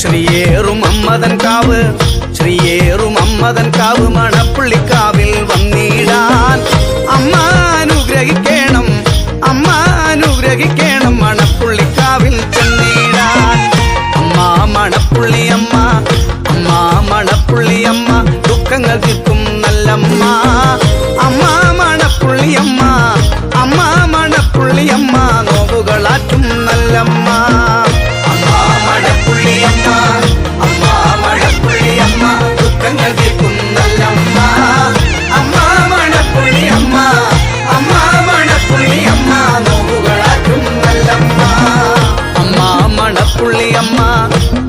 ശ്രീയേറും അമ്മതൻ കാവ് ശ്രീയേറും അമ്മതൻ കാവ് മണപ്പുള്ളിക്കാവിൽ വന്നിടാൻ അമ്മ അനുഗ്രഹിക്കണം അമ്മ അനുഗ്രഹിക്കണം മണപ്പുള്ളിക്കാവിൽ ചെന്നിടാൻ അമ്മ മണപ്പുള്ളിയമ്മ അമ്മ മണപ്പുള്ളിയമ്മ ദുഃഖങ്ങൾ തീർക്കും നല്ലമ്മ അമ്മ മണപ്പുള്ളിയമ്മ അമ്മ മണപ്പുള്ളിയമ്മ നോവുകളാറ്റും നല്ലമ്മ അമ്മ മണപ്പുള്ളിയമ്മ അമ്മ മണപ്പുള്ളിയമ്മ ദുഃഖങ്ങൾ തീർക്കും നല്ലമ്മ അമ്മ മണപ്പുള്ളിയമ്മ അമ്മ മണപ്പുള്ളിയമ്മ നോവുകളാറ്റും നല്ലമ്മ അമ്മ മണപ്പുള്ളിയമ്മ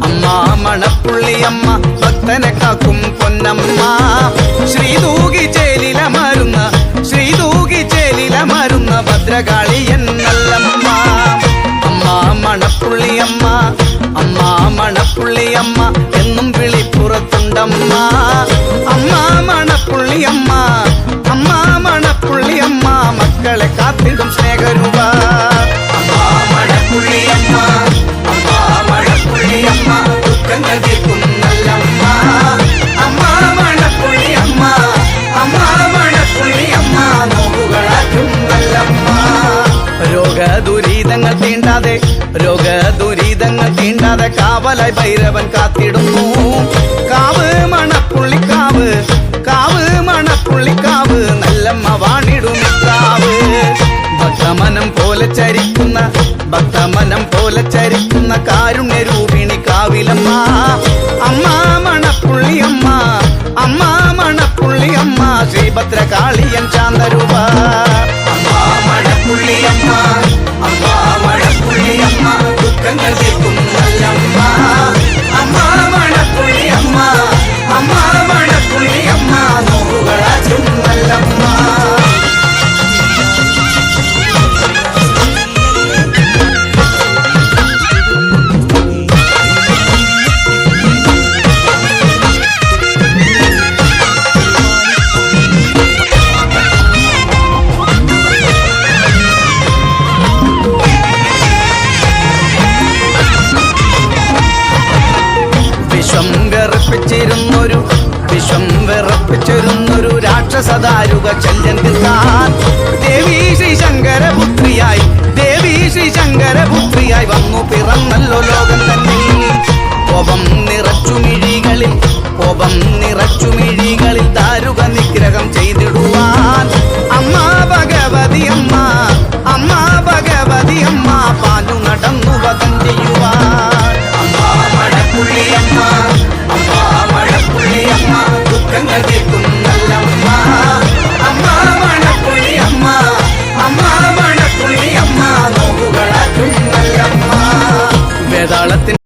അമ്മ മണപ്പുള്ളിയമ്മ ഭക്തനെ കാക്കും പൊന്നമ്മ ശ്രീതൂകി ചേലിലമരുന്ന ഭദ്രകാളിയൻ നല്ലമ്മ അമ്മ മണപ്പുള്ളിയമ്മ അമ്മ മണപ്പുള്ളിയമ്മ എന്നും വിളിപ്പുറത്തുണ്ടമ്മ അമ്മ മണപ്പുള്ളിയമ്മ അമ്മ മണപ്പുള്ളിയമ്മ മക്കളെ കാത്തിടും സ്നേഹരൂപ അമ്മ മണപ്പുള്ളിയമ്മ അമ്മ മണപ്പുള്ളിയമ്മ ദുഃഖങ്ങൾ തീർക്കും നല്ലമ്മ അമ്മ മണപ്പുള്ളിയമ്മ അമ്മ മണപ്പുള്ളിയമ്മ നോവുകളാറ്റും നല്ലമ്മ രോഗദുരിതങ്ങൾ തീണ്ടാതെ കാവലായി ഭൈരവൻ കാത്തിടുന്നു കാവ് മണപ്പുള്ളിക്കാവ് കാവ് മണപ്പുള്ളിക്കാവ് നല്ലമ്മ വാണിടുമിക്കാവ് ഭക്തമനം പോലെ ചരിക്കുന്ന കാരുണ്യരൂപിണി കാവിലമ്മ അമ്മ മണപ്പുള്ളിയമ്മ അമ്മ മണപ്പുള്ളിയമ്മ ശ്രീഭദ്രകാളിയൻ ശാന്തരൂപ അമ്മ മണപ്പുള്ളിയമ്മ അമ്മ മണപ്പുള്ളിയമ്മ ദുഃഖങ്ങൾ തീർക്കും നല്ലമ്മ അമ്മ മണപ്പുള്ളിയമ്മ അമ്മ മണപ്പുള്ളിയമ്മ നോവുകളാറ്റും നല്ലമ്മ വിശ്വം വിറപ്പിച്ചിരുന്നൊരു രാക്ഷസദാരുക ശല്യം തീർക്കാൻ ദേവി ശ്രീ ശങ്കരപുത്രിയായി വന്നു പിറന്നല്ലോ ലോകം തന്നെ കോപം നിറച്ചു മിഴികളിൽ ദാരുക നിഗ്രഹം ചെയ്തിടൂ